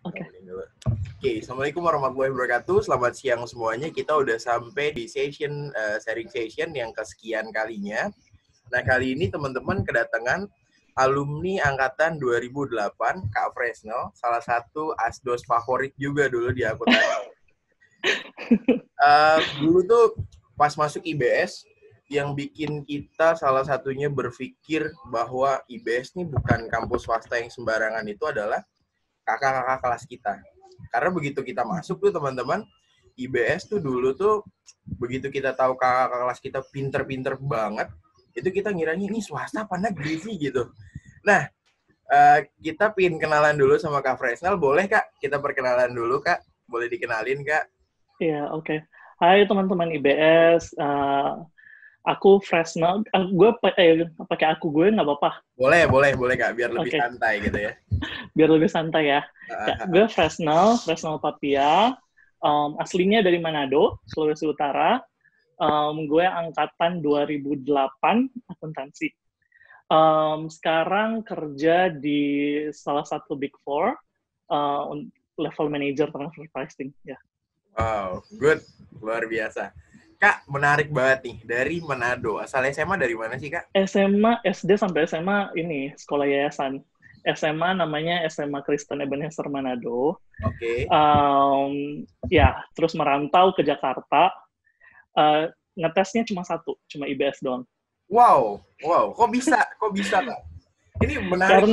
Oke. Oke, Assalamualaikum warahmatullahi wabarakatuh. Selamat siang semuanya. Kita udah sampai di sharing session yang kesekian kalinya. Nah, kali ini teman-teman kedatangan alumni angkatan 2008, Kak Fresnel, salah satu asdos favorit juga dulu di akuntansi. Dulu tuh pas masuk IBS, yang bikin kita salah satunya berpikir bahwa IBS ini bukan kampus swasta yang sembarangan itu adalah kakak-kakak kelas kita. Karena begitu kita masuk tuh teman-teman, IBS tuh dulu tuh begitu kita tahu kakak-kakak kelas kita pinter-pinter banget, itu kita ngiranya ini swasta apa negeri sih gitu. Nah, kita pengen kenalan dulu sama Kak Fresnel. Boleh Kak? Kita perkenalan dulu Kak. Boleh dikenalin Kak? Iya, oke. Hai teman-teman IBS. Aku Fresnel. Gue pakai aku gue nggak apa-apa. Boleh Kak. Biar lebih santai gitu ya. Biar lebih santai ya. Gue Fresnel Papia. Aslinya dari Manado, Sulawesi Utara. Gue angkatan 2008 akuntansi. Sekarang kerja di salah satu Big Four, level manager transfer pricing. Ya. Wow, good. Luar biasa. Kak, menarik banget nih. Dari Manado. Asal SMA dari mana sih, Kak? SMA, SD sampai SMA ini, sekolah yayasan. SMA namanya SMA Kristen Ebenezer Manado. Oke. Ya, terus merantau ke Jakarta. Ngetesnya cuma satu, cuma IBS doang. Wow. Kok bisa, Kak? Ini menarik.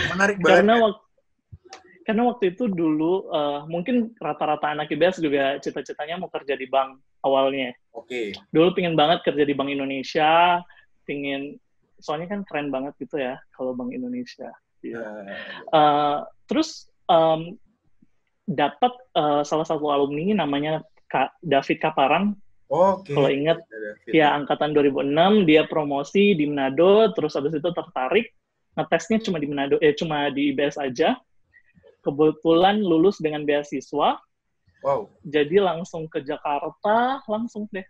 Menarik banget. Karena waktu itu dulu, mungkin rata-rata anak IBS juga cita-citanya mau kerja di bank awalnya. Oke. Dulu pingin banget kerja di Bank Indonesia, soalnya kan keren banget gitu ya, kalau Bank Indonesia. Terus dapat salah satu alumni namanya Kak David Kaparang. Oke. Kalau ingat, ya angkatan 2006, dia promosi di Manado, terus habis itu tertarik, ngetesnya cuma di Manado, cuma di IBS aja. Kebetulan lulus dengan beasiswa. Wow. Jadi langsung ke Jakarta, langsung deh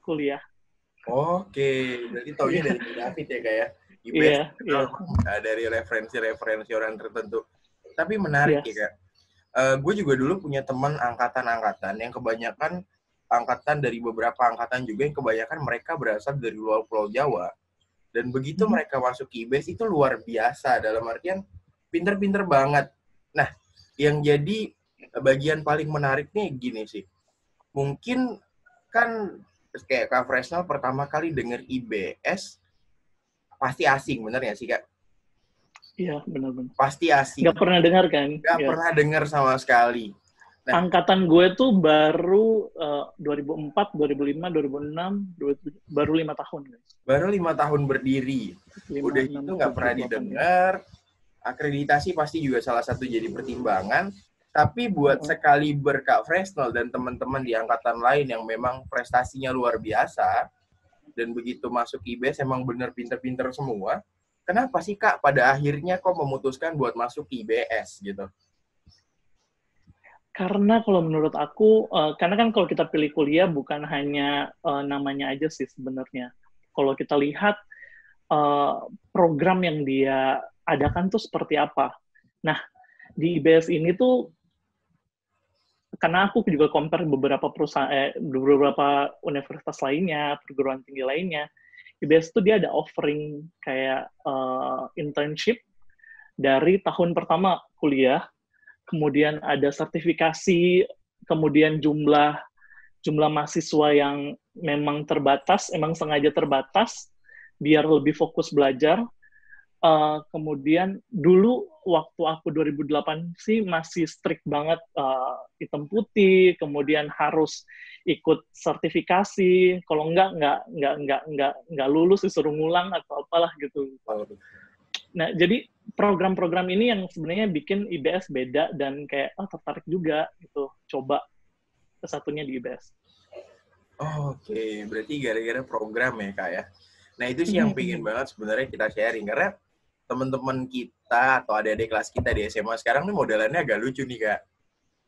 kuliah. Oke, berarti taunya dari David ya, Kak ya? Iya. Dari referensi orang tertentu. Tapi menarik ya, Kak. Gue juga dulu punya teman angkatan-angkatan yang kebanyakan angkatan dari beberapa angkatan juga yang kebanyakan mereka berasal dari luar Pulau Jawa. Dan begitu mereka masuk ke IBS itu luar biasa, dalam artian pinter-pinter banget. Nah, yang jadi bagian paling menariknya gini sih. Mungkin kan kayak Kak Fresnel pertama kali denger IBS pasti asing, bener ya sih Kak? Iya, benar. Pasti asing. Nggak pernah dengar kan? Nggak pernah dengar sama sekali. Nah, angkatan gue tuh baru 2004, 2005, 2006, baru 5 tahun. Guys. Baru 5 tahun berdiri. Udah gitu nggak pernah didengar. Akreditasi pasti juga salah satu jadi pertimbangan. Tapi buat sekaliber Kak Fresnel dan teman-teman di angkatan lain yang memang prestasinya luar biasa, dan begitu masuk IBS emang bener pinter-pinter semua, kenapa sih Kak pada akhirnya kok memutuskan buat masuk IBS gitu? Karena kalau menurut aku, karena kan kalau kita pilih kuliah bukan hanya namanya aja sih sebenarnya. Kalau kita lihat program yang dia adakan tuh seperti apa. Nah, di IBS ini tuh, karena aku juga compare beberapa beberapa universitas lainnya, perguruan tinggi lainnya, IBS tuh dia ada offering kayak internship dari tahun pertama kuliah, kemudian ada sertifikasi, kemudian jumlah mahasiswa yang memang terbatas, emang sengaja terbatas, biar lebih fokus belajar. Kemudian dulu waktu aku 2008 sih masih strict banget, hitam putih, kemudian harus ikut sertifikasi, kalau nggak lulus disuruh ngulang atau apalah gitu. Nah, jadi program-program ini yang sebenarnya bikin IBS beda dan kayak tertarik juga gitu, coba kesatunya di IBS. Oke, berarti gara-gara program ya Kak ya. Nah itu sih yang pengen banget sebenarnya kita sharing, karena teman-teman kita atau adik-adik kelas kita di SMA sekarang nih modelannya agak lucu nih Kak.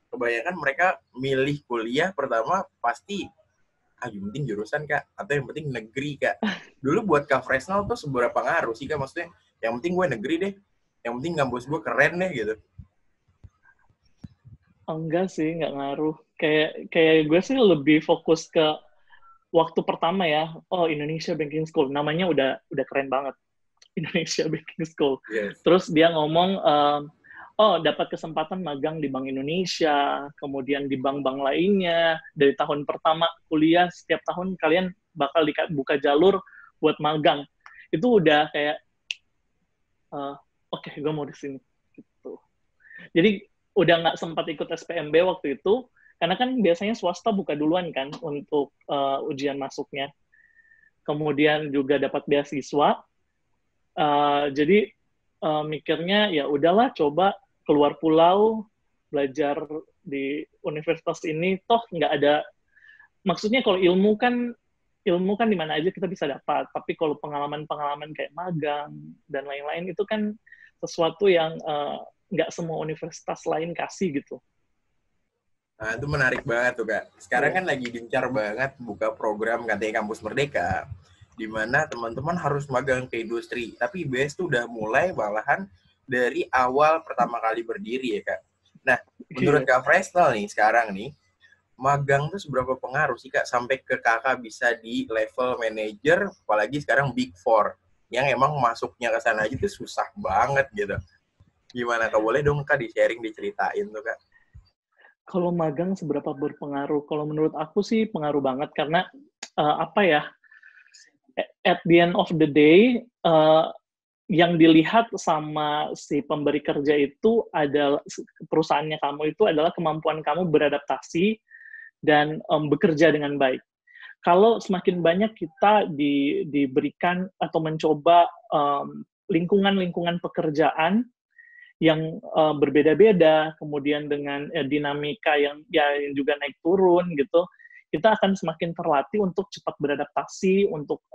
Kebanyakan mereka milih kuliah pertama pasti yang penting jurusan Kak, atau yang penting negeri Kak. Dulu buat Kak Fresnel tuh seberapa ngaruh sih Kak, maksudnya yang penting gue negeri deh, Yang penting kampus gue keren deh gitu. Enggak sih, nggak ngaruh. Kayak gue sih lebih fokus ke waktu pertama ya. Oh, Indonesia Banking School. Namanya udah keren banget. Indonesia Banking School. Yes. Terus dia ngomong, oh dapat kesempatan magang di Bank Indonesia, kemudian di bank-bank lainnya. Dari tahun pertama kuliah, setiap tahun kalian bakal buka jalur buat magang. Itu udah kayak, oke, gue mau di sini. Gitu. Jadi udah nggak sempat ikut SPMB waktu itu, karena kan biasanya swasta buka duluan kan untuk ujian masuknya. Kemudian juga dapat beasiswa. Jadi mikirnya ya udahlah coba keluar pulau, belajar di universitas ini, toh nggak ada, maksudnya kalau ilmu kan di mana aja kita bisa dapat, tapi kalau pengalaman-pengalaman kayak magang dan lain-lain itu kan sesuatu yang nggak semua universitas lain kasih gitu. Nah, itu menarik banget tuh, Kak. Sekarang Yeah. kan lagi gencar banget buka program katanya Kampus Merdeka, di mana teman-teman harus magang ke industri. Tapi IBS tuh udah mulai malahan dari awal pertama kali berdiri ya, Kak. Nah, menurut Yeah. Kak Fresnel nih, sekarang nih, magang tuh seberapa pengaruh sih, Kak, sampai ke Kakak bisa di level manager, apalagi sekarang Big Four, yang emang masuknya ke sana aja tuh susah banget gitu. Gimana, Kak? Boleh dong, Kak, di-sharing, diceritain tuh, Kak? Kalau magang seberapa berpengaruh? Kalau menurut aku sih pengaruh banget, karena apa ya, at the end of the day, yang dilihat sama si pemberi kerja itu adalah, perusahaannya kamu itu adalah kemampuan kamu beradaptasi dan bekerja dengan baik. Kalau semakin banyak kita diberikan atau mencoba lingkungan-lingkungan pekerjaan yang berbeda-beda, kemudian dengan dinamika yang juga naik turun gitu, kita akan semakin terlatih untuk cepat beradaptasi, untuk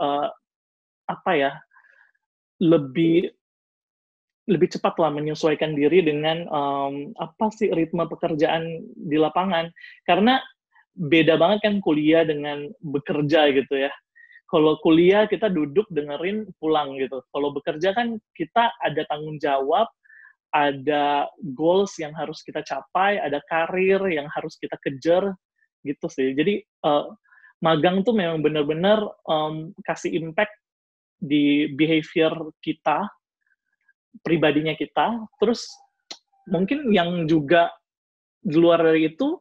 apa ya, lebih cepat lah menyesuaikan diri dengan apa sih ritme pekerjaan di lapangan. Karena beda banget kan kuliah dengan bekerja gitu ya. Kalau kuliah kita duduk dengerin pulang gitu. Kalau bekerja kan kita ada tanggung jawab, ada goals yang harus kita capai, ada karir yang harus kita kejar gitu sih. Jadi magang tuh memang benar-benar kasih impact di behavior kita, pribadinya kita. Terus mungkin yang juga di luar dari itu,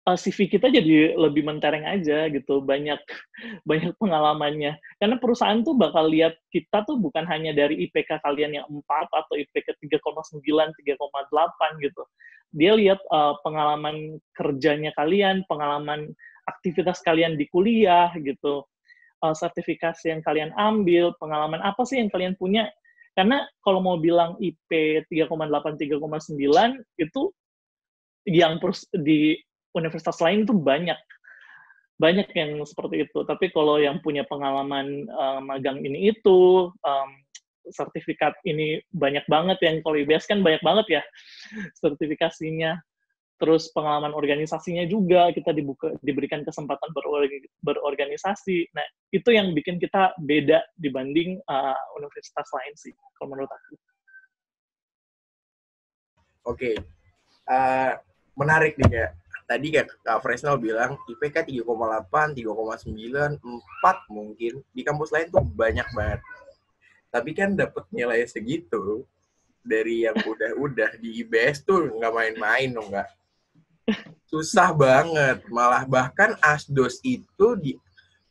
CV kita jadi lebih mentereng aja gitu, banyak pengalamannya. Karena perusahaan tuh bakal lihat kita tuh bukan hanya dari IPK kalian yang 4 atau IPK 3,9, 3,8 gitu. Dia lihat pengalaman kerjanya kalian, pengalaman aktivitas kalian di kuliah gitu, sertifikasi yang kalian ambil, pengalaman apa sih yang kalian punya. Karena kalau mau bilang IP 3,8, 3,9 itu yang di universitas lain tuh banyak yang seperti itu. Tapi kalau yang punya pengalaman magang ini itu, sertifikat ini banyak banget, yang kalau IBS kan banyak banget ya sertifikasinya. Terus pengalaman organisasinya juga, kita diberikan kesempatan berorganisasi. Nah, itu yang bikin kita beda dibanding universitas lain sih, kalau menurut aku. Oke. Menarik nih, Kak. Tadi Kak Fresnel bilang IPK 3,8, 3,9, 4 mungkin. Di kampus lain tuh banyak banget. Tapi kan dapat nilai segitu dari yang udah-udah di IBS tuh nggak main-main dong, Kak. Susah banget. Malah bahkan ASDOS itu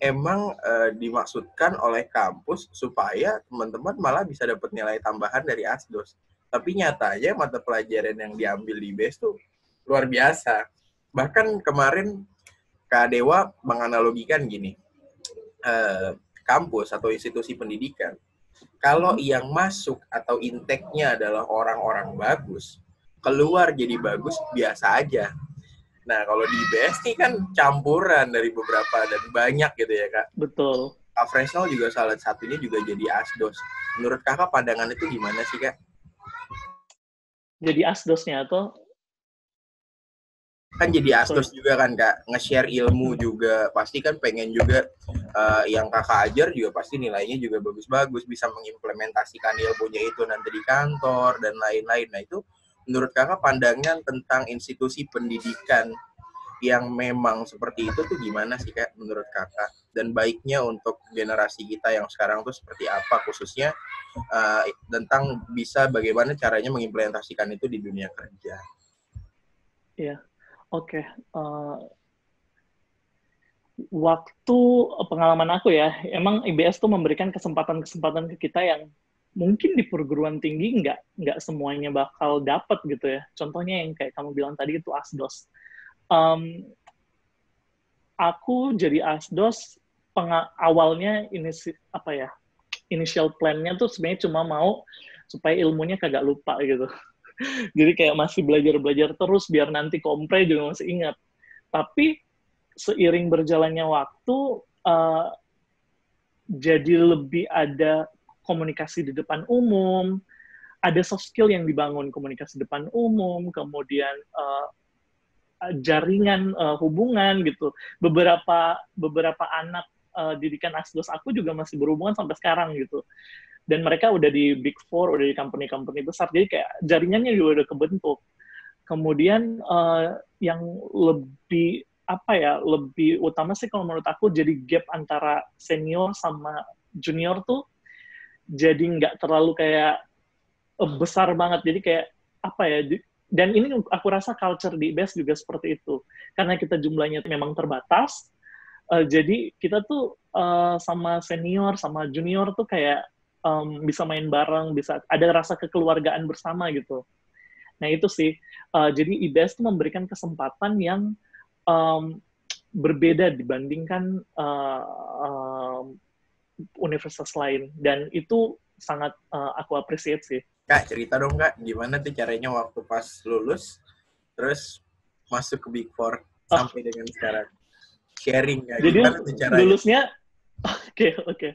emang dimaksudkan oleh kampus supaya teman-teman malah bisa dapat nilai tambahan dari ASDOS. Tapi nyatanya mata pelajaran yang diambil di IBS tuh luar biasa. Bahkan kemarin Kak Dewa menganalogikan gini, kampus atau institusi pendidikan, kalau yang masuk atau intake-nya adalah orang-orang bagus, keluar jadi bagus biasa aja. Nah, kalau di IBS nih kan campuran dari beberapa dan banyak gitu ya, Kak. Betul. Kak Fresnel juga salah satunya juga jadi ASDOS. Menurut Kakak pandangan itu gimana sih, Kak? Jadi ASDOS-nya atau Kan jadi ASDOS juga kan, Kak, nge-share ilmu juga, pasti kan pengen juga yang kakak ajar juga pasti nilainya juga bagus-bagus, bisa mengimplementasikan ilmunya itu nanti di kantor dan lain-lain. Nah itu menurut kakak pandangan tentang institusi pendidikan yang memang seperti itu tuh gimana sih Kak menurut kakak? Dan baiknya untuk generasi kita yang sekarang tuh seperti apa, khususnya tentang bisa bagaimana caranya mengimplementasikan itu di dunia kerja. Iya, oke. Waktu pengalaman aku ya, emang IBS tuh memberikan kesempatan-kesempatan ke kita yang mungkin di perguruan tinggi nggak semuanya bakal dapat gitu ya. Contohnya yang kayak kamu bilang tadi itu ASDOS. Aku jadi ASDOS awalnya initial plan-nya tuh sebenarnya cuma mau supaya ilmunya kagak lupa gitu. Jadi kayak masih belajar terus biar nanti kompre juga masih ingat. Tapi seiring berjalannya waktu, jadi lebih ada komunikasi di depan umum, ada soft skill yang dibangun, komunikasi depan umum, kemudian jaringan hubungan gitu. Beberapa anak didikan ASDOS aku juga masih berhubungan sampai sekarang gitu. Dan mereka udah di Big Four, udah di company-company besar, jadi kayak jaringannya juga udah kebentuk. Kemudian yang lebih lebih utama sih kalau menurut aku jadi gap antara senior sama junior tuh jadi nggak terlalu kayak besar banget. Jadi kayak dan ini aku rasa culture di IBS juga seperti itu. Karena kita jumlahnya memang terbatas, jadi kita tuh sama senior, sama junior tuh kayak bisa main bareng, bisa ada rasa kekeluargaan bersama gitu. Nah itu sih, jadi IBS tuh memberikan kesempatan yang berbeda dibandingkan universitas lain, dan itu sangat aku appreciate sih. Kak, cerita dong Kak, gimana tuh caranya waktu pas lulus, terus masuk ke Big Four sampai dengan sekarang? Sharing Kak, jadi gimana tuh caranya? Lulusnya, oke.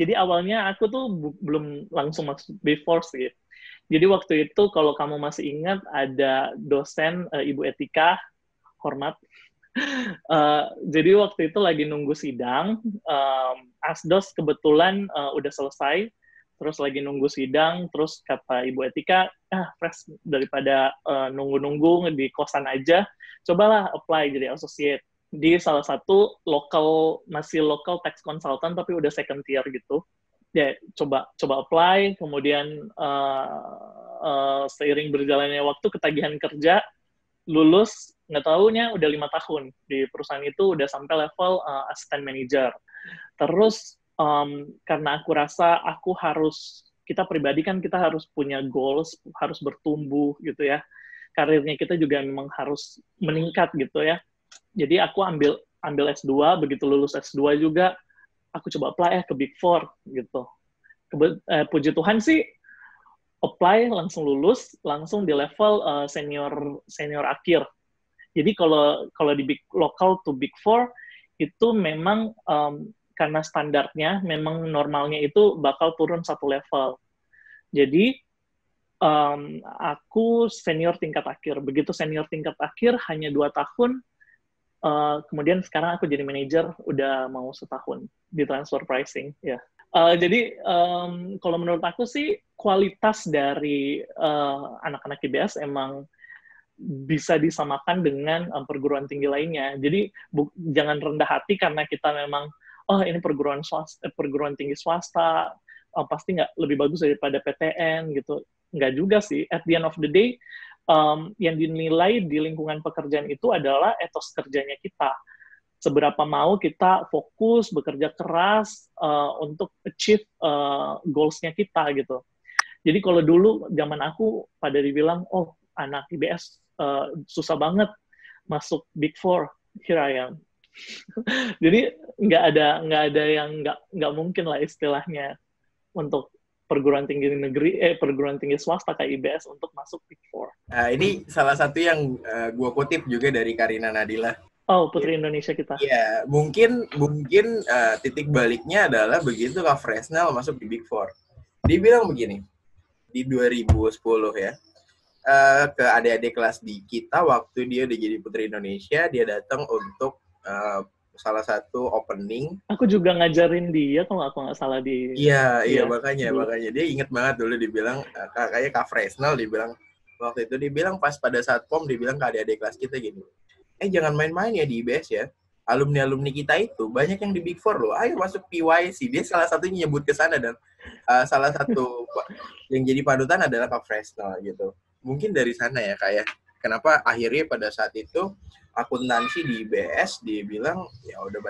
Jadi awalnya aku tuh belum langsung masuk Big Four sih. Jadi waktu itu kalau kamu masih ingat ada dosen Ibu Etika, hormat. Jadi waktu itu lagi nunggu sidang, ASDOS kebetulan udah selesai, terus lagi nunggu sidang, terus kata Ibu Etika, fresh daripada nunggu-nunggu di kosan aja, cobalah apply jadi associate di salah satu masih local tax consultant tapi udah second tier gitu. Ya coba apply, kemudian seiring berjalannya waktu ketagihan kerja, lulus nggak tahunya udah 5 tahun di perusahaan itu, udah sampai level assistant manager. Terus karena aku rasa kita pribadi kan kita harus punya goals, harus bertumbuh gitu ya, karirnya kita juga memang harus meningkat gitu ya. Jadi aku ambil S2, begitu lulus S2 juga aku coba apply ke Big Four gitu. Puji Tuhan sih apply langsung lulus, langsung di level senior akhir. Jadi kalau di local to Big Four itu memang karena standarnya memang normalnya itu bakal turun satu level. Jadi aku senior tingkat akhir. Begitu senior tingkat akhir hanya 2 tahun. Kemudian sekarang aku jadi manajer udah mau setahun di transfer pricing ya. Jadi kalau menurut aku sih kualitas dari anak-anak IBS emang bisa disamakan dengan perguruan tinggi lainnya. Jadi jangan rendah hati karena kita memang ini perguruan tinggi swasta pasti nggak lebih bagus daripada PTN gitu. Nggak juga sih. At the end of the day, yang dinilai di lingkungan pekerjaan itu adalah etos kerjanya kita. Seberapa mau kita fokus, bekerja keras untuk achieve goals-nya kita gitu. Jadi kalau dulu zaman aku pada dibilang, anak IBS susah banget masuk Big Four, here I am. Jadi nggak ada yang nggak mungkin lah istilahnya untuk perguruan tinggi swasta kayak IBS untuk masuk Big Four. Ini salah satu yang gue kutip juga dari Karina Nadila. Putri Indonesia kita. Iya, mungkin titik baliknya adalah begitu Kak Fresnel masuk di Big Four. Dia bilang begini, di 2010 ya, ke adik-adik kelas di kita waktu dia udah jadi Putri Indonesia, dia datang untuk salah satu opening. Aku juga ngajarin dia kalau aku nggak salah di. Iya makanya dia inget banget dulu dibilang kayak Kak Fresnel dibilang waktu itu dibilang pas pada saat pom dibilang ke adik-adik kelas kita gini. Jangan main-main ya di IBS ya. Alumni-alumni kita itu banyak yang di Big Four loh. Ayo masuk PYC. Dia salah satunya nyebut ke sana dan salah satu yang jadi panutan adalah Kak Fresnel gitu. Mungkin dari sana ya kayak kenapa akhirnya pada saat itu akuntansi di IBS dia bilang ya udah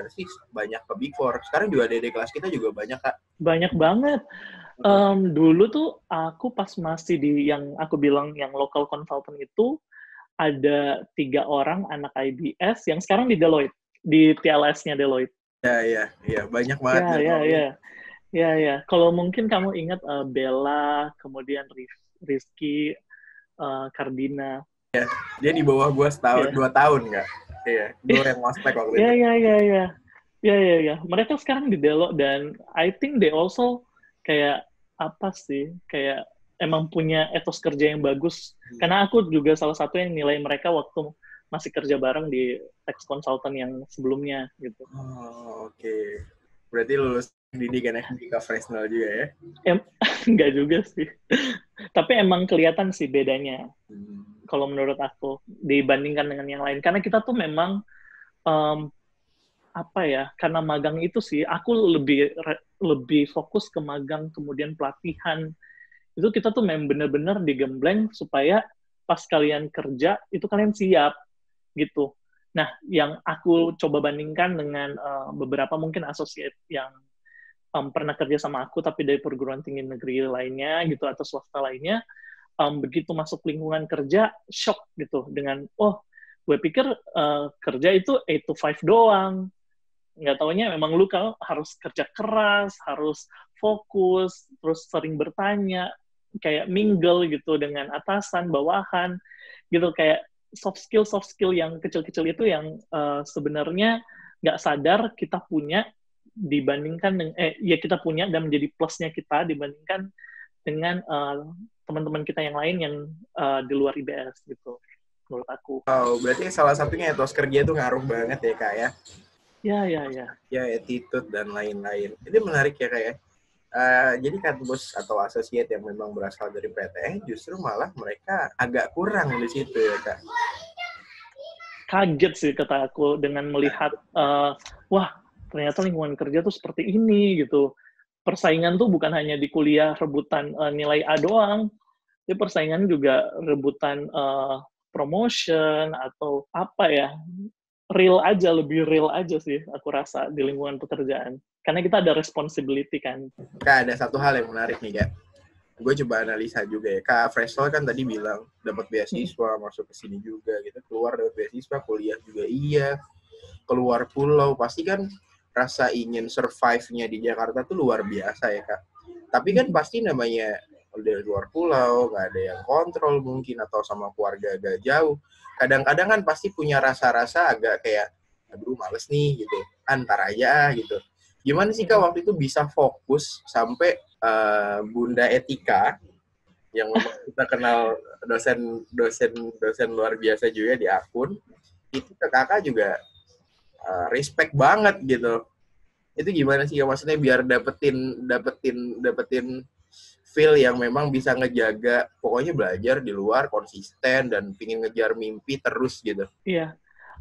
banyak ke Big Four. Sekarang juga adik kelas kita juga banyak Kak. Banyak banget. Dulu tuh aku pas masih di yang aku bilang yang local consultant itu ada 3 orang anak IBS yang sekarang di Deloitte, di TLS-nya Deloitte. Iya, banyak banget. Ya. Kalau mungkin kamu ingat Bella, kemudian Rizky, Cardina. Ya, dia di bawah gue setahun, 2 tahun nggak? Iya, gue yang ngospek waktu itu. Iya. Mereka sekarang di Deloitte dan I think they also kayak apa sih, kayak emang punya etos kerja yang bagus. Karena aku juga salah satu yang nilai mereka waktu masih kerja bareng di tax consultant yang sebelumnya gitu. Oh, oke. Berarti lulus pendidikan FBK Fresnel juga ya? Enggak juga sih. Tapi emang kelihatan sih bedanya. Kalau menurut aku dibandingkan dengan yang lain. Karena kita tuh memang karena magang itu sih aku lebih fokus ke magang kemudian pelatihan. Itu kita tuh memang benar-benar digembleng supaya pas kalian kerja itu kalian siap gitu. Nah, yang aku coba bandingkan dengan beberapa mungkin associate yang pernah kerja sama aku tapi dari perguruan tinggi negeri lainnya gitu atau swasta lainnya, begitu masuk lingkungan kerja shock gitu dengan gue pikir kerja itu 8 to 5 doang. Nggak taunya memang lu harus kerja keras, harus fokus, terus sering bertanya, kayak mingle gitu dengan atasan, bawahan, gitu kayak soft skill yang kecil-kecil itu yang sebenarnya nggak sadar kita punya dibandingkan dengan kita punya dan menjadi plusnya kita dibandingkan dengan teman-teman kita yang lain yang di luar IBS gitu menurut aku. Oh, berarti salah satunya etos kerja itu ngaruh banget ya Kak ya? Ya. Ya, attitude dan lain-lain. Itu menarik ya Kak ya? Jadi kampus atau associate yang memang berasal dari PTN justru malah mereka agak kurang di situ ya Kak? Kaget sih kata aku dengan melihat ternyata lingkungan kerja tuh seperti ini gitu. Persaingan tuh bukan hanya di kuliah rebutan nilai A doang, tapi persaingan juga rebutan promotion atau lebih real aja sih aku rasa di lingkungan pekerjaan. Karena kita ada responsibility kan. Kak, ada satu hal yang menarik nih Kak. Gue coba analisa juga ya. Kak Fresnel kan tadi bilang dapat beasiswa, masuk ke sini juga gitu. Keluar dapat beasiswa, kuliah juga iya. Keluar pulau, pasti kan rasa ingin survive-nya di Jakarta tuh luar biasa ya Kak. Tapi kan pasti namanya udah luar pulau, nggak ada yang kontrol mungkin, atau sama keluarga agak jauh. Kadang-kadang kan pasti punya rasa-rasa agak kayak, aduh males nih gitu, antar aja gitu. Gimana sih Kak waktu itu bisa fokus sampai Bunda Etika, yang kita kenal dosen luar biasa juga di akun, itu ke Kakak juga respect banget gitu. Itu gimana sih ya, maksudnya biar dapetin feel yang memang bisa ngejaga, pokoknya belajar di luar konsisten dan pingin ngejar mimpi terus gitu. Iya,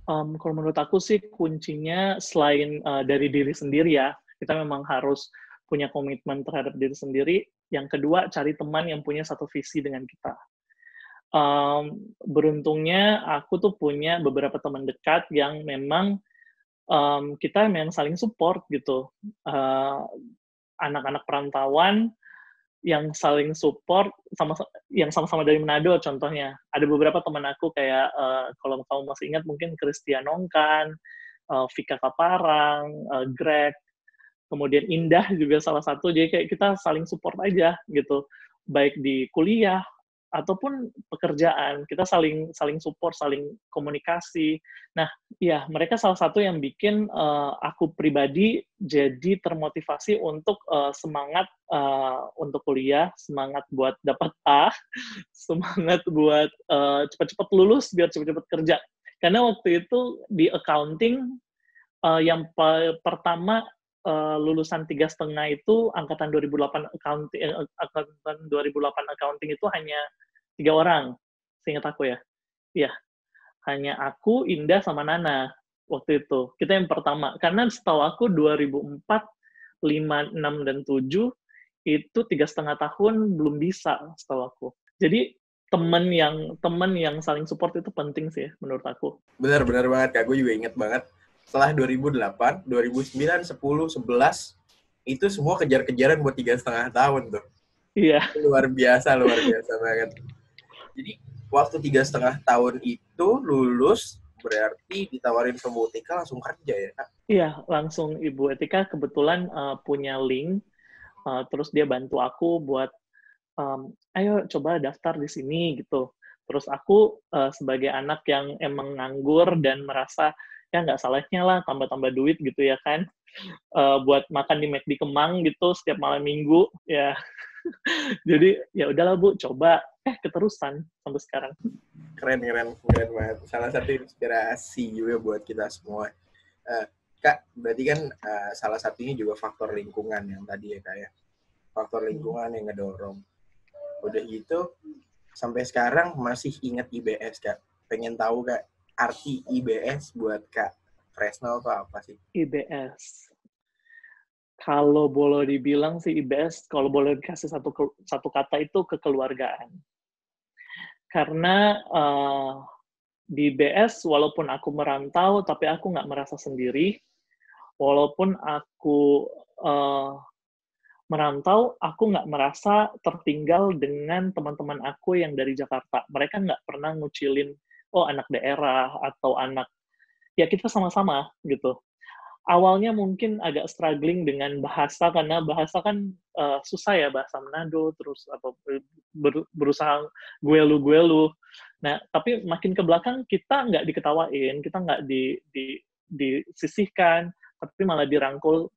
kalau menurut aku sih kuncinya selain dari diri sendiri ya, kita memang harus punya komitmen terhadap diri sendiri. Yang kedua, cari teman yang punya satu visi dengan kita. Beruntungnya aku tuh punya beberapa teman dekat yang memang kita memang saling support gitu. Anak-anak perantauan yang saling support, yang sama-sama dari Manado contohnya. Ada beberapa teman aku kayak, kalau kamu masih ingat mungkin Christian Nongkan, Vika Kaparang, Greg, kemudian Indah juga salah satu. Jadi kayak kita saling support aja gitu, baik di kuliah ataupun pekerjaan, kita saling support, saling komunikasi. Nah, ya mereka salah satu yang bikin aku pribadi jadi termotivasi untuk semangat untuk kuliah, semangat buat dapat A, semangat buat cepat-cepat lulus biar cepat-cepat kerja. Karena waktu itu di accounting Pertama lulusan 3,5 itu angkatan 2008 accounting itu hanya 3 orang, seingat aku ya. Iya, hanya aku, Indah, sama Nana waktu itu. Kita yang pertama. Karena setahu aku 2004, 5, 6, dan 7 itu 3,5 tahun belum bisa setahu aku. Jadi teman yang saling support itu penting sih menurut aku. Benar banget Kak, gue juga inget banget. Setelah 2008, 2009, 10, 11 itu semua kejar-kejaran buat 3,5 tahun tuh. Iya. Luar biasa banget. Jadi waktu 3,5 tahun itu lulus, berarti ditawarin ke Bu Etika langsung kerja ya Kak? Iya, langsung Ibu Etika kebetulan punya link, terus dia bantu aku buat ayo coba daftar di sini gitu. Terus aku sebagai anak yang emang nganggur dan merasa ya nggak salahnya lah tambah-tambah duit gitu ya kan, buat makan di McD Kemang gitu setiap malam minggu ya. Jadi ya udahlah Bu, coba keterusan sampai sekarang. Keren banget. Salah satu inspirasi juga buat kita semua. Kak, berarti kan salah satunya juga faktor lingkungan yang tadi ya Kak ya. Faktor lingkungan yang ngedorong. Udah gitu, sampai sekarang masih ingat IBS Kak. Pengen tahu Kak, arti IBS buat Kak Fresnel itu apa sih? IBS. Kalau boleh dibilang sih IBS, kalau boleh dikasih satu kata itu kekeluargaan. Karena di IBS, walaupun aku merantau, tapi aku nggak merasa sendiri. Walaupun aku merantau, aku nggak merasa tertinggal dengan teman-teman aku yang dari Jakarta. Mereka nggak pernah ngucilin, oh anak daerah, atau anak, ya kita sama-sama gitu. Awalnya mungkin agak struggling dengan bahasa, karena bahasa kan susah ya, bahasa Manado, terus berusaha gue lu. Nah, tapi makin ke belakang kita nggak diketawain, kita nggak disisihkan, tapi malah dirangkul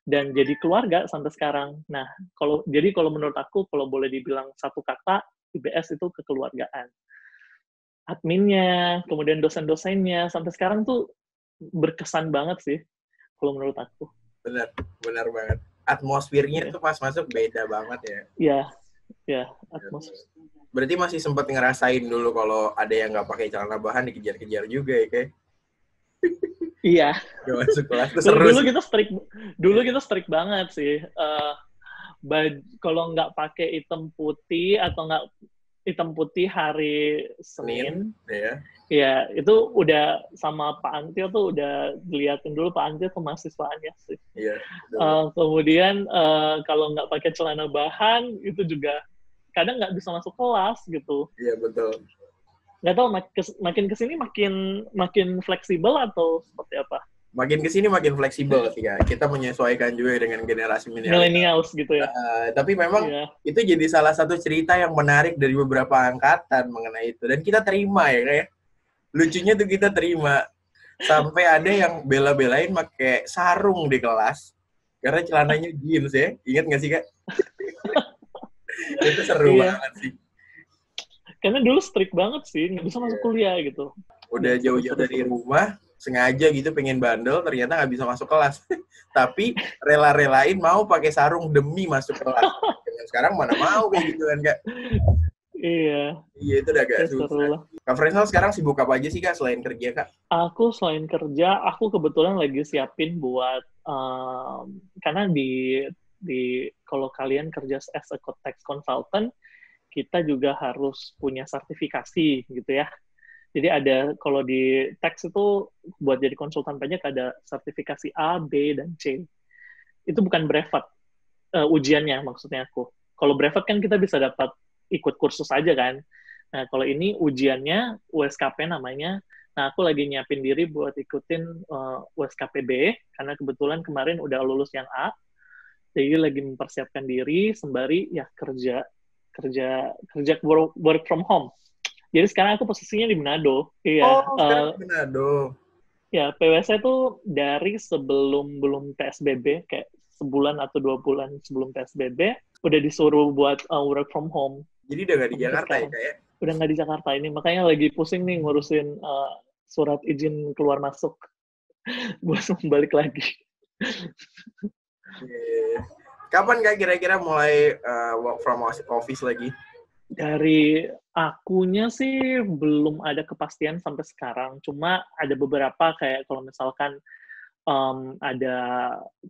dan jadi keluarga sampai sekarang. Nah, kalau menurut aku, kalau boleh dibilang satu kata, IBS itu kekeluargaan. Adminnya, kemudian dosen-dosennya, sampai sekarang tuh berkesan banget sih, kalau menurut aku. Benar banget. Atmosfernya tuh pas masuk beda banget ya. Iya, atmosfer. Berarti masih sempat ngerasain dulu kalau ada yang nggak pakai celana bahan dikejar-kejar juga ya kayak? Iya. Gak masuk kelas tuh seru sih. Dulu kita strict banget sih. Kalau nggak pakai hitam putih atau nggak hitam putih hari Senin, ya itu udah sama Pak Antio tuh udah diliatin dulu, Pak Antio tuh mahasiswanya sih. Iya. Kemudian kalau nggak pakai celana bahan itu juga kadang nggak bisa masuk kelas gitu. Iya betul. Nggak tahu makin kesini makin fleksibel atau seperti apa? Makin kesini makin fleksibel sih Kak. Kita menyesuaikan juga dengan generasi millennials gitu ya. Tapi memang itu jadi salah satu cerita yang menarik dari beberapa angkatan mengenai itu. Dan kita terima ya kayak. Lucunya tuh kita terima. Sampai ada yang bela-belain pakai sarung di kelas. Karena celananya jeans ya. Ingat nggak sih Kak? Itu seru banget sih. Karena dulu strict banget sih. Nggak bisa masuk kuliah gitu. Udah jauh-jauh dari rumah. Sengaja gitu pengen bandel, ternyata nggak bisa masuk kelas. Tapi rela-relain mau pakai sarung demi masuk kelas. Sekarang mana mau kayak gitu kan Kak? Iya, itu udah agak susah. Kak Fresnel sekarang sibuk apa aja sih Kak selain kerja Kak? Aku selain kerja, aku kebetulan lagi siapin buat, karena di kalau kalian kerja as a tax consultant, kita juga harus punya sertifikasi gitu ya. Jadi ada, kalau di tax itu buat jadi konsultan pajak ada sertifikasi A, B, dan C. Itu bukan brevet, ujiannya maksudnya aku. Kalau brevet kan kita bisa dapat ikut kursus aja kan. Nah, kalau ini ujiannya USKP namanya. Nah, aku lagi nyiapin diri buat ikutin USKP B, karena kebetulan kemarin udah lulus yang A. Jadi lagi mempersiapkan diri sembari ya kerja work from home. Jadi sekarang aku posisinya di Manado. Iya. Sekarang di Manado. Ya, PWS itu dari belum PSBB, kayak sebulan atau 2 bulan sebelum PSBB, udah disuruh buat work from home. Jadi udah nggak di Jakarta ya, Kak ya? Udah nggak di Jakarta ini, makanya lagi pusing nih ngurusin surat izin keluar masuk. buat balik lagi. Kapan Kak kira-kira mulai work from office lagi? Dari akunya sih belum ada kepastian sampai sekarang. Cuma ada beberapa kayak kalau misalkan ada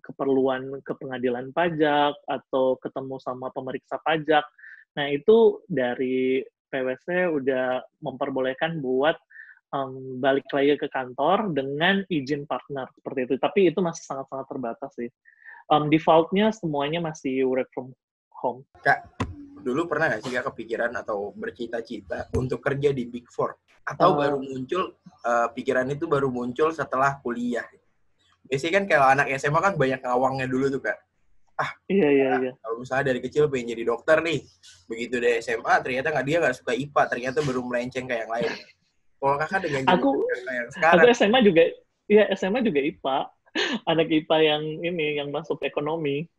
keperluan ke pengadilan pajak atau ketemu sama pemeriksa pajak. Nah, itu dari PwC udah memperbolehkan buat balik lagi ke kantor dengan izin partner seperti itu. Tapi itu masih sangat-sangat terbatas sih. Default-nya semuanya masih work from home. Kak, dulu pernah nggak sih Kak kepikiran atau bercita-cita untuk kerja di Big Four? Atau baru muncul, pikiran itu baru muncul setelah kuliah? Biasanya kan kalau anak SMA kan banyak ngawangnya dulu tuh Kak. Iya. Kalau misalnya dari kecil pengen jadi dokter nih, begitu dari SMA ternyata dia nggak suka IPA, ternyata baru melenceng kayak yang lain. Kalau Kakak dengan aku yang sekarang. Aku SMA juga IPA. Anak IPA yang masuk ekonomi.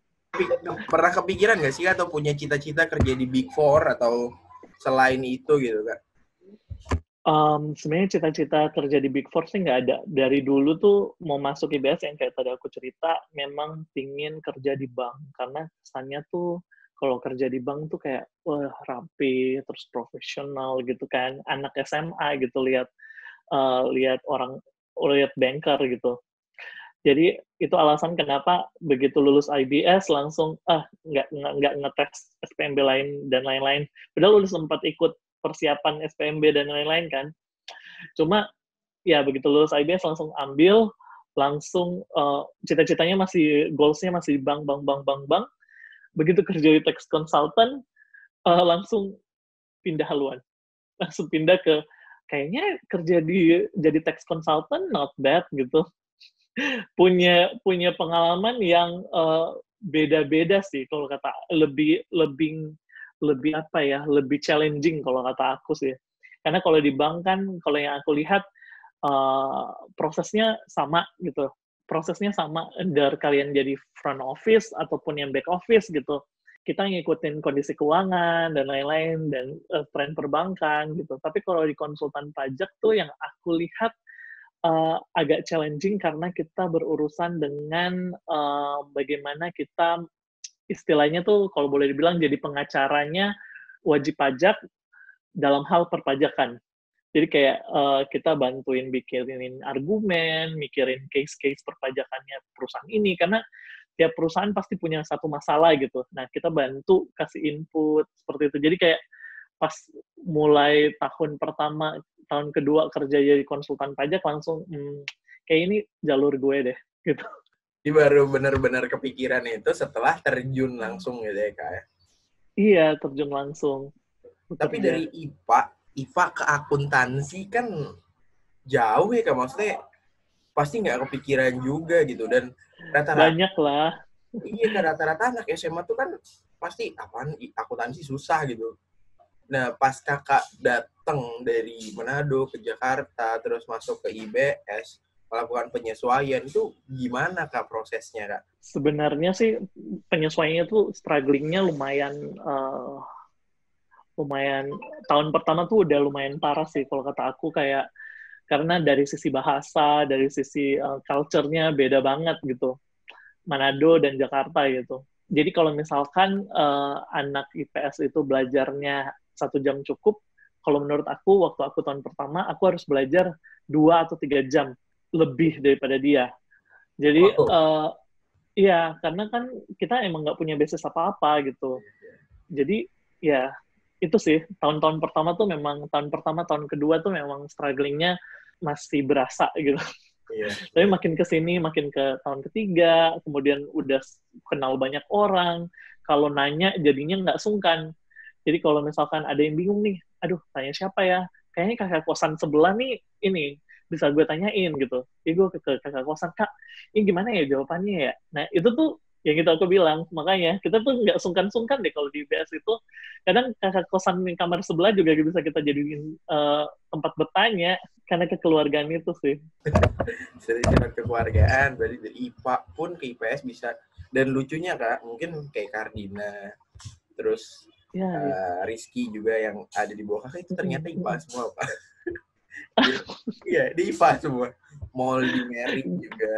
Pernah kepikiran nggak sih atau punya cita-cita kerja di Big Four atau selain itu gitu Kak? Sebenarnya cita-cita kerja di Big Four sih nggak ada. Dari dulu tuh mau masuk IBS yang kayak tadi aku cerita, memang pingin kerja di bank. Karena kesannya tuh kalau kerja di bank tuh kayak, wah rapi, terus profesional gitu kan. Anak SMA gitu lihat banker gitu. Jadi itu alasan kenapa begitu lulus IBS langsung nggak ngetes SPMB lain dan lain-lain. Padahal udah sempat ikut persiapan SPMB dan lain-lain kan. Cuma ya begitu lulus IBS langsung ambil, langsung cita-citanya goals-nya masih bank. Begitu kerja di tax consultant, langsung pindah haluan. Langsung pindah ke kayaknya kerja jadi tax consultant not bad gitu. punya pengalaman yang beda-beda sih kalau kata lebih apa ya, lebih challenging kalau kata aku sih. Karena kalau di bank kan kalau yang aku lihat prosesnya sama gitu. Prosesnya sama dari kalian jadi front office ataupun yang back office gitu. Kita ngikutin kondisi keuangan dan lain-lain dan tren perbankan gitu. Tapi kalau di konsultan pajak tuh yang aku lihat agak challenging karena kita berurusan dengan bagaimana kita istilahnya tuh kalau boleh dibilang jadi pengacaranya wajib pajak dalam hal perpajakan. Jadi kayak kita bantuin bikin argumen, mikirin case-case perpajakannya perusahaan ini karena tiap perusahaan pasti punya satu masalah gitu. Nah, kita bantu kasih input seperti itu. Jadi kayak pas mulai tahun pertama, tahun kedua kerja jadi konsultan pajak langsung kayak ini jalur gue deh gitu. Jadi baru benar-benar kepikiran itu setelah terjun langsung gitu ya Kak? Iya, terjun langsung. Tapi dari IPA ke akuntansi kan jauh ya Kak, maksudnya pasti nggak kepikiran juga gitu dan rata-rata banyak lah. Iya kan rata-rata anak SMA tuh kan pasti apaan akuntansi susah gitu. Nah pas Kakak datang dari Manado ke Jakarta terus masuk ke IBS melakukan penyesuaian itu gimana Kak prosesnya Kak? Sebenarnya sih penyesuaiannya tuh strugglingnya lumayan tahun pertama tuh udah lumayan parah sih kalau kata aku kayak karena dari sisi bahasa, dari sisi culture-nya beda banget gitu. Manado dan Jakarta gitu. Jadi kalau misalkan anak IPS itu belajarnya 1 jam cukup, kalau menurut aku waktu aku tahun pertama aku harus belajar 2 atau 3 jam lebih daripada dia. Jadi iya karena kan kita emang nggak punya basis apa-apa gitu. Jadi ya itu sih tahun-tahun pertama tuh memang tahun kedua tuh memang strugglingnya masih berasa gitu. Iya. Tapi makin kesini, makin ke tahun ketiga, kemudian udah kenal banyak orang, kalau nanya jadinya nggak sungkan. Jadi kalau misalkan ada yang bingung nih, aduh tanya siapa ya? Kayaknya kakak kosan sebelah nih, ini bisa gue tanyain gitu. Jadi gue ke kakak kosan, Kak, ini gimana ya jawabannya ya? Nah itu tuh yang gitu aku bilang, makanya kita tuh nggak sungkan-sungkan deh kalau di BS itu. Kadang kakak kosan di kamar sebelah juga bisa kita jadiin tempat bertanya, karena kekeluargaan itu sih. Sering kekeluargaan, berarti dari IPA pun ke IPS bisa. Dan lucunya Kak, mungkin kayak Kardina, terus Rizky juga yang ada di bawah Kakak itu ternyata IPA semua Pak. Iya, di IPA semua. Moldy Merrick juga.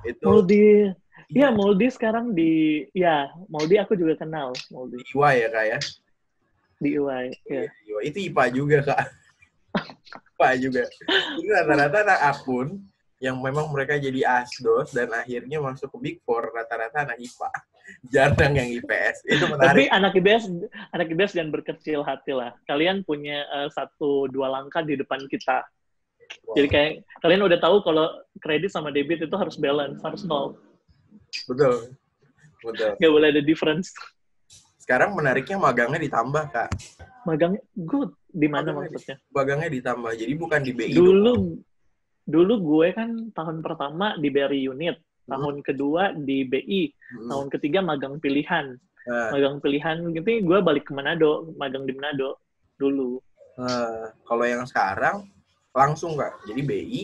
Itu Moldy. iya, Ya, Moldy sekarang Moldy aku juga kenal, Moldy. di IWA ya, Kak ya? Di UI, ya. Iya, di IWA. Itu IPA juga, Kak. IPA juga. Jadi rata-rata anak akun yang memang mereka jadi asdos dan akhirnya masuk ke Big Four, rata-rata anak IPA. Jarang yang IPS. Itu Tapi menarik. anak IBS jangan berkecil hati lah. Kalian punya 1-2 langkah di depan kita. Wow. Jadi kayak kalian udah tahu kalau kredit sama debit itu harus balance, harus nol. Betul. Betul. Nggak boleh ada difference. Sekarang menariknya magangnya ditambah, Kak. Magang good di mana maksudnya? Magangnya ditambah. Jadi bukan di BI Dulu gue kan tahun pertama di BRI unit, tahun kedua di BI, tahun ketiga magang pilihan. Magang pilihan gitu gue balik ke Manado, magang di Manado dulu. Kalau yang sekarang langsung, Kak. Jadi BI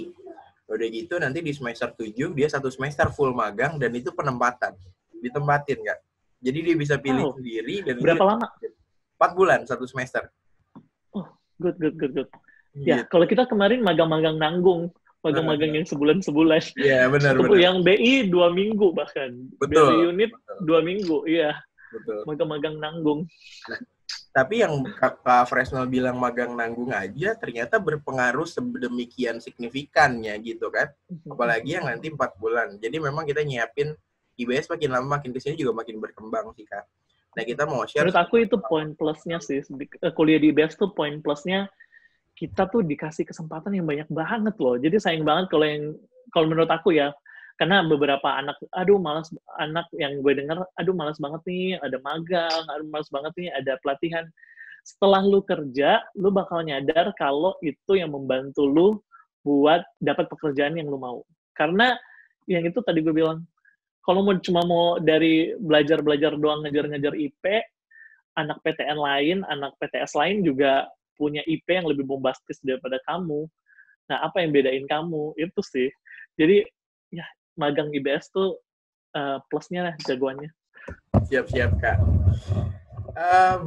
udah gitu nanti di semester 7 dia 1 semester full magang dan itu penempatan. Ditempatin, Kak. Jadi dia bisa pilih sendiri dan berapa lama? 4 bulan 1 semester. Oh, good. Ya, kalau kita kemarin magang-magang nanggung, magang-magang yang sebulan-sebulan. Iya, benar. Yang BI 2 minggu bahkan. Betul. BRI unit 2 minggu, iya. Betul. Magang-magang nanggung. Tapi yang Kak Fresnel bilang magang nanggung aja ternyata berpengaruh sedemikian signifikannya gitu kan. Apalagi yang nanti 4 bulan. Jadi memang kita nyiapin IBS makin lama makin kesini juga makin berkembang sih, Kak. Nah, kita mau share. Menurut aku itu poin plusnya sih. Kuliah di IBS tuh poin plusnya kita tuh dikasih kesempatan yang banyak banget loh. Jadi sayang banget kalau menurut aku ya, karena beberapa anak yang gue denger, malas banget nih, ada magang, malas banget nih, ada pelatihan. Setelah lu kerja, lu bakal nyadar kalau itu yang membantu lu buat dapat pekerjaan yang lu mau. Karena yang itu tadi gue bilang, kalau cuma mau dari belajar doang ngejar IP, anak PTN lain, anak PTS lain juga punya IP yang lebih bombastis daripada kamu. Nah, apa yang bedain kamu? Itu sih. Jadi, ya, magang IBS tuh plusnya lah, jagoannya. Siap, Kak.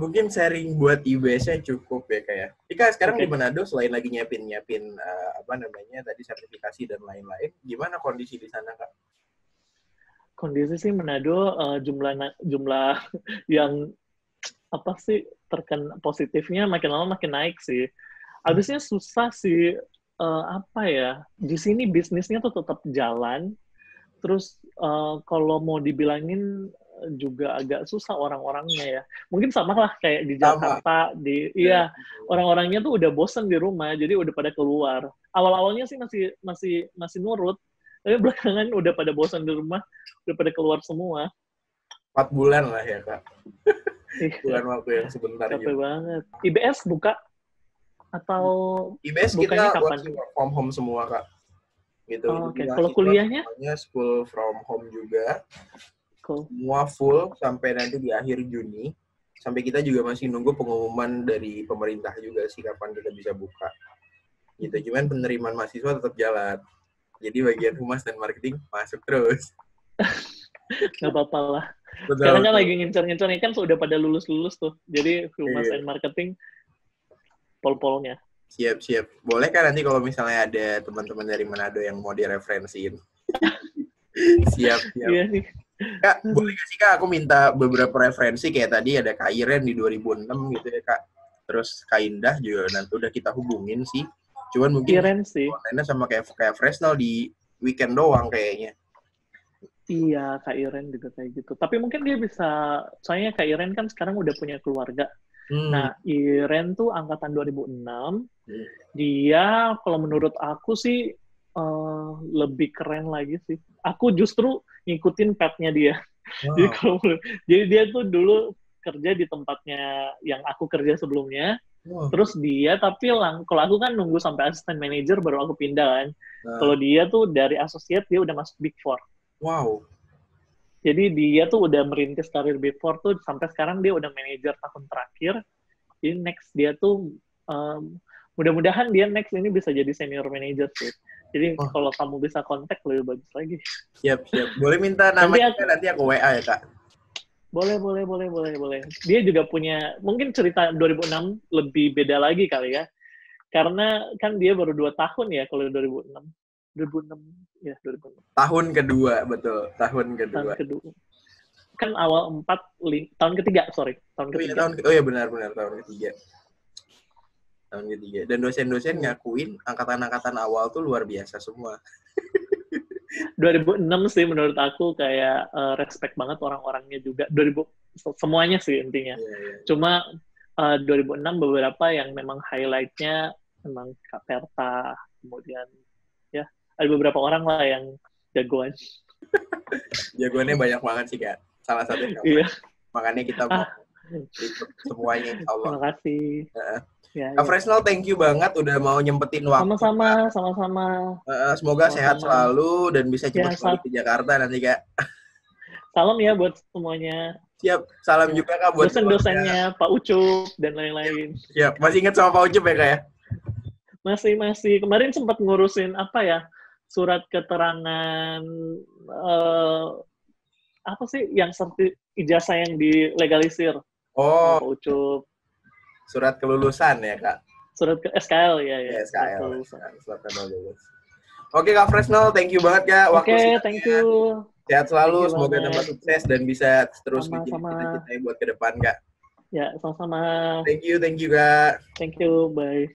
Mungkin sharing buat IBS-nya cukup ya, Kak ya. Ika, sekarang di Manado selain lagi nyiapin tadi sertifikasi dan lain-lain, gimana kondisi di sana, Kak? Kondisi sih Manado jumlah yang apa sih terkena positifnya makin lama makin naik sih. Abisnya susah sih di sini bisnisnya tuh tetap jalan. Terus kalau mau dibilangin juga agak susah orang-orangnya ya. Mungkin sama lah kayak di Jakarta orang-orangnya tuh udah bosen di rumah jadi udah pada keluar. Awal-awalnya sih masih nurut. Tapi belakangan udah pada bosan di rumah, udah pada keluar semua. 4 bulan lah ya, Kak. Bulan waktu yang sebentar capek banget. IBS buka atau IBS kita working from home semua, Kak. Gitu. Oke. Kalau kuliahnya? School from home juga. Cool. Semua full sampai nanti di akhir Juni. Sampai kita juga masih nunggu pengumuman dari pemerintah juga sih kapan kita bisa buka. Gitu. Cuman penerimaan mahasiswa tetap jalan. Jadi bagian humas dan marketing masuk terus. Nggak apa-apa lah. Betul. Sekarang kan lagi ngincer-ngincer nih kan sudah pada lulus tuh. Jadi humas dan marketing pol-polnya. Siap. Boleh kan nanti kalau misalnya ada teman-teman dari Manado yang mau direferensiin. Siap. Iya nih. Kak, boleh gak sih, Kak, aku minta beberapa referensi kayak tadi ada Kak Iren di 2006 gitu ya, Kak. Terus Kak Indah juga nanti udah kita hubungin sih. Cuman mungkin online sama kayak Fresnel di weekend doang kayaknya. Iya, Kak Iren juga kayak gitu. Tapi mungkin dia bisa, soalnya Kak Iren kan sekarang udah punya keluarga. Nah, Iren tuh angkatan 2006. Dia, kalau menurut aku sih, lebih keren lagi sih. Aku justru ngikutin path-nya dia. Wow. Jadi dia tuh dulu kerja di tempatnya yang aku kerja sebelumnya. Wow. Terus dia, tapi kalau aku kan nunggu sampai assistant manager baru aku pindah kan. Kalau dia tuh dari associate, dia udah masuk Big Four. Wow. Jadi dia tuh udah merintis karir Big Four tuh sampai sekarang dia udah manajer tahun terakhir. Jadi next dia tuh mudah-mudahan dia next ini bisa jadi senior manager sih. Jadi kalau kamu bisa kontak lebih bagus lagi. Siap. Boleh minta namanya nanti aku WA ya, Kak. Boleh. Dia juga punya mungkin cerita 2006 lebih beda lagi kali ya. Karena kan dia baru 2 tahun ya kalau 2006. 2006 ya 2006. Tahun kedua, betul. Tahun kedua. Kan awal tahun ketiga. Oh iya benar tahun ketiga. Dan dosen-dosen ngakuin angkatan-angkatan awal tuh luar biasa semua. 2006 sih menurut aku kayak respect banget orang-orangnya juga. Semuanya sih intinya. Yeah. Cuma 2006 beberapa yang memang highlight-nya memang Kak Perta, kemudian ya ada beberapa orang lah yang jagoan. Jagoannya banyak banget sih Kak. Salah satunya. Iya. Makanya kita mau semuanya insya Allah. Terima kasih. Kak Fresnel, thank you banget udah mau nyempetin waktu. Sama-sama. Semoga sehat selalu dan bisa cepat balik ke Jakarta nanti Kak. Salam ya buat semuanya. Siap, salam juga Kak buat dosen-dosennya, Pak Ucup dan lain-lain. Siap, masih ingat sama Pak Ucup ya Kak ya? Masih. Kemarin sempat ngurusin surat keterangan apa sih yang ijazah yang dilegalisir. Oh, Pak Ucup. Surat kelulusan ya Kak? Surat SKL ya. SKL. Oke Kak Fresnel, thank you banget Kak. Oke, thank you. Sehat selalu, semoga tambah sukses dan bisa terus bikin cita-citanya buat ke depan Kak. Ya, sama-sama. Thank you Kak. Thank you, bye.